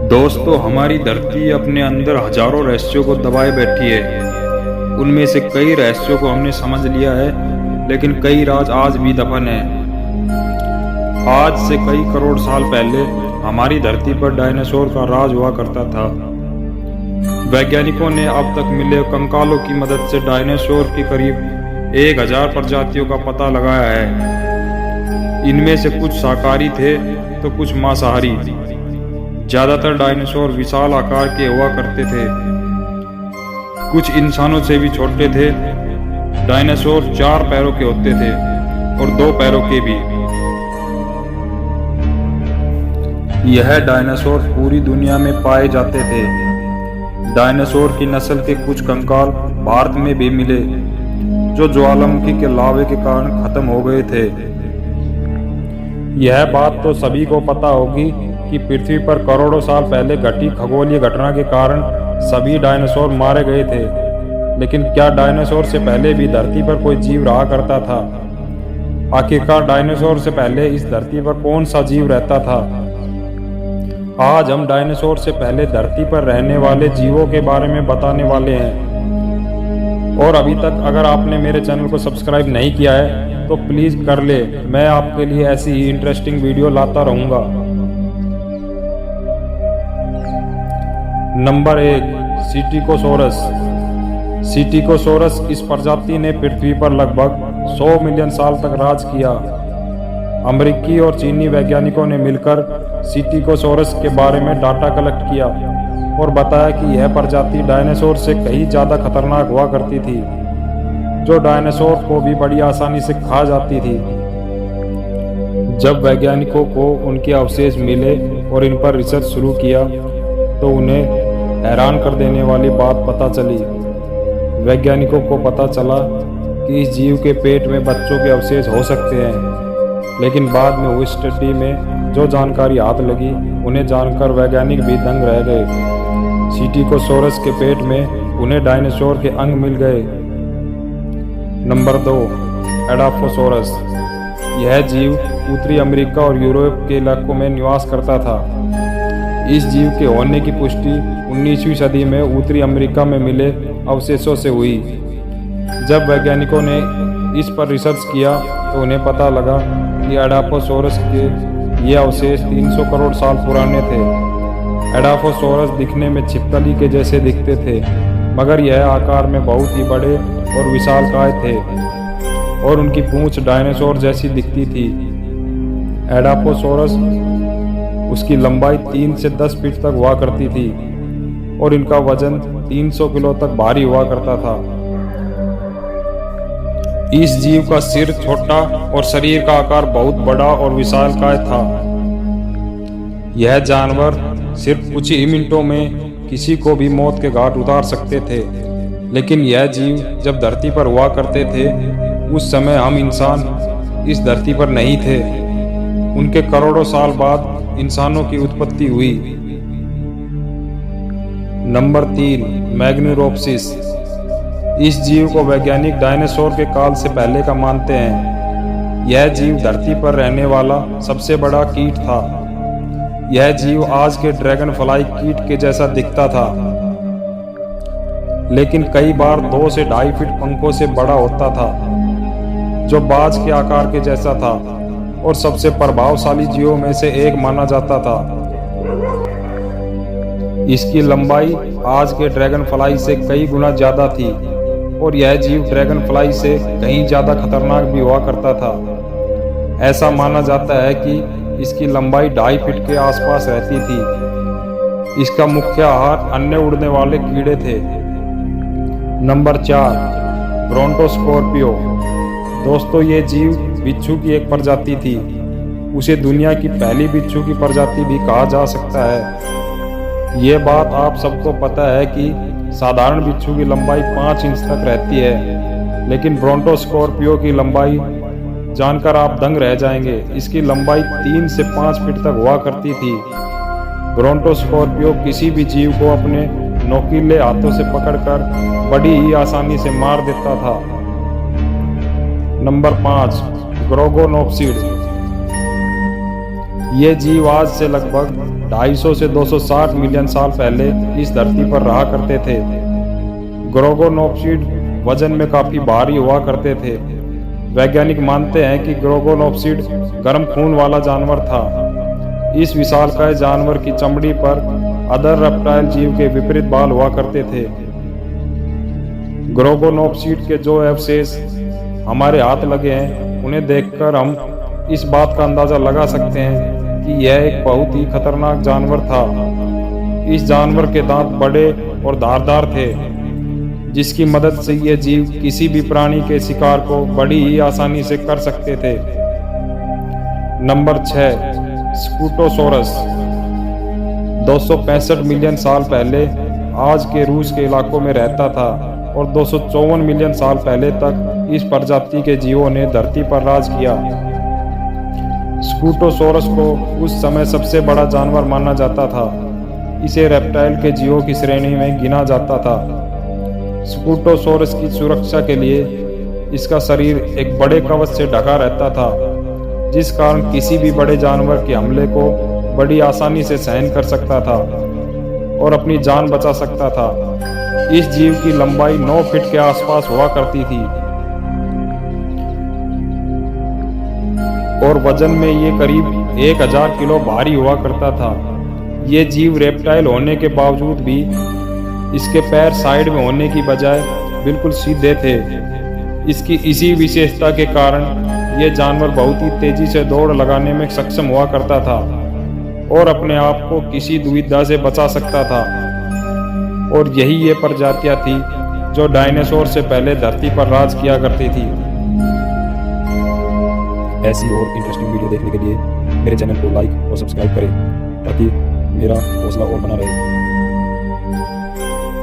दोस्तों, हमारी धरती अपने अंदर हजारों रहस्यों को दबाए बैठी है। उनमें से कई रहस्यों को हमने समझ लिया है, लेकिन कई राज आज भी दफन है। आज से कई करोड़ साल पहले हमारी धरती पर डायनासोर का राज हुआ करता था। वैज्ञानिकों ने अब तक मिले कंकालों की मदद से डायनासोर की करीब 1000 प्रजातियों का पता लगाया है। इनमें से कुछ शाकाहारी थे तो कुछ मांसाहारी। ज्यादातर डायनासोर विशाल आकार के हुआ करते थे, कुछ इंसानों से भी छोटे थे। डायनासोर 4 पैरों के होते थे और 2 पैरों के भी। यह डायनासोर पूरी दुनिया में पाए जाते थे। डायनासोर की नस्ल के कुछ कंकाल भारत में भी मिले, जो ज्वालामुखी के लावे के कारण खत्म हो गए थे। यह बात तो सभी को पता होगी कि पृथ्वी पर करोड़ों साल पहले घटी खगोलीय घटना के कारण सभी डायनासोर मारे गए थे। लेकिन क्या डायनासोर से पहले भी धरती पर कोई जीव रहा करता था? आखिरकार डायनासोर से पहले इस धरती पर कौन सा जीव रहता था? आज हम डायनासोर से पहले धरती पर रहने वाले जीवों के बारे में बताने वाले हैं। और अभी तक अगर आपने मेरे चैनल को सब्सक्राइब नहीं किया है तो प्लीज कर ले। मैं आपके लिए ऐसी ही इंटरेस्टिंग वीडियो लाता रहूंगा। नंबर 1, सिटिकोसोरस। सिटिकोसोरस इस प्रजाति ने पृथ्वी पर लगभग 100 मिलियन साल तक राज किया। अमेरिकी और चीनी वैज्ञानिकों ने मिलकर सिटिकोसोरस के बारे में डाटा कलेक्ट किया और बताया कि यह प्रजाति डायनासोर से कहीं ज़्यादा खतरनाक हुआ करती थी, जो डायनासोर को भी बड़ी आसानी से खा जाती थी। जब वैज्ञानिकों को उनके अवशेष मिले और इन पर रिसर्च शुरू किया तो उन्हें हैरान कर देने वाली बात पता चली। वैज्ञानिकों को पता चला कि इस जीव के पेट में बच्चों के अवशेष हो सकते हैं। लेकिन बाद में हुई स्टडी में जो जानकारी हाथ लगी, उन्हें जानकर वैज्ञानिक भी दंग रह गए। सिटिकोसोरस के पेट में उन्हें डायनासोर के अंग मिल गए। नंबर 2, एडाफोसोरस। यह जीव उत्तरी अमेरिका और यूरोप के इलाकों में निवास करता था। इस जीव के होने की पुष्टि 19वीं सदी में उत्तरी अमेरिका में मिले अवशेषों से हुई। जब वैज्ञानिकों ने इस पर रिसर्च किया तो उन्हें पता लगा कि एडाफोसोरस के ये अवशेष 300 करोड़ साल पुराने थे। एडाफोसोरस दिखने में छिपकली के जैसे दिखते थे, मगर यह आकार में बहुत ही बड़े और विशालकाय थे और उनकी पूंछ डायनासोर जैसी दिखती थी। एडाफोसोरस उसकी लंबाई 3 से 10 फीट तक हुआ करती थी और इनका वजन 300 किलो तक भारी हुआ करता था। इस जीव का सिर छोटा और शरीर का आकार बहुत बड़ा और विशालकाय था। यह जानवर सिर्फ कुछ ही मिनटों में किसी को भी मौत के घाट उतार सकते थे। लेकिन यह जीव जब धरती पर हुआ करते थे, उस समय हम इंसान इस धरती पर नहीं थे। उनके करोड़ों साल बाद इंसानों की उत्पत्ति हुई। नंबर 3, मैग्नुरोप्सिस। इस जीव को वैज्ञानिक डायनासोर के काल से पहले का मानते हैं। यह जीव धरती पर रहने वाला सबसे बड़ा कीट था। यह जीव आज के ड्रैगन फ्लाई कीट के जैसा दिखता था, लेकिन कई बार 2 से 2.5 फीट पंखों से बड़ा होता था, जो बाज के आकार के जैसा था और सबसे प्रभावशाली जीवों में से एक माना जाता था। इसकी लंबाई आज के ड्रैगन फ्लाई से कई गुना ज्यादा थी और यह जीव ड्रैगन फ्लाई से कहीं ज्यादा खतरनाक भी हुआ करता था। ऐसा माना जाता है कि इसकी लंबाई 2.5 फीट के आसपास रहती थी। इसका मुख्य आहार अन्य उड़ने वाले कीड़े थे। नंबर 4, ब्रोंटोस्कॉर्पियो। दोस्तों, ये जीव बिच्छू की एक प्रजाति थी। उसे दुनिया की पहली बिच्छू की प्रजाति भी कहा जा सकता है। ये बात आप सबको पता है कि साधारण बिच्छू की लंबाई 5 इंच तक रहती है, लेकिन ब्रोंटोस्कॉर्पियो की लंबाई जानकर आप दंग रह जाएंगे। इसकी लंबाई 3 से 5 फीट तक हुआ करती थी। ब्रोंटोस्कॉर्पियो किसी भी जीव को अपने नोकीले हाथों से पकड़कर बड़ी ही आसानी से मार देता था। नंबर 5, ग्रोगोनोप्सिड। ये जीव आज से लगभग 250 से 260 मिलियन साल पहले इस धरती पर रहा करते थे। ग्रोगोनोप्सिड वजन में काफी भारी हुआ करते थे। वैज्ञानिक मानते हैं कि ग्रोगोनोप्सिड गर्म खून वाला जानवर था। इस विशालकाय जानवर की चमड़ी पर अदर रेप्टाइल जीव के विपरीत बाल हुआ करते थे। ग्रोगोनोप्सिड के जो अवशेष हमारे हाथ लगे हैं, उन्हें देखकर हम इस बात का अंदाजा लगा सकते हैं कि यह एक बहुत ही खतरनाक जानवर था। इस जानवर के दांत बड़े और धारदार थे, जिसकी मदद से ये जीव किसी भी प्राणी के शिकार को बड़ी ही आसानी से कर सकते थे। नंबर 6, स्कूटोसोरस। 265 मिलियन साल पहले आज के रूस के इलाकों में रहता था और 254 मिलियन साल पहले तक इस प्रजाति के जीवों ने धरती पर राज किया। स्कूटोसोरस को उस समय सबसे बड़ा जानवर माना जाता था। इसे रेप्टाइल के जीवों की श्रेणी में गिना जाता था। स्कूटोसोरस की सुरक्षा के लिए इसका शरीर एक बड़े कवच से ढका रहता था, जिस कारण किसी भी बड़े जानवर के हमले को बड़ी आसानी से सहन कर सकता था और अपनी जान बचा सकता था। इस जीव की लंबाई 9 फीट के आसपास हुआ करती थी और वजन में ये करीब 1000 किलो भारी हुआ करता था। ये जीव रेप्टाइल होने के बावजूद भी इसके पैर साइड में होने की बजाय बिल्कुल सीधे थे। इसकी इसी विशेषता के कारण ये जानवर बहुत ही तेजी से दौड़ लगाने में सक्षम हुआ करता था और अपने आप को किसी दुविधा से बचा सकता था। और यही ये प्रजातियां थी जो डायनासोर से पहले धरती पर राज किया करती थी। ऐसी और इंटरेस्टिंग वीडियो देखने के लिए मेरे चैनल को लाइक और सब्सक्राइब करें ताकि मेरा हौसला और बना रहे।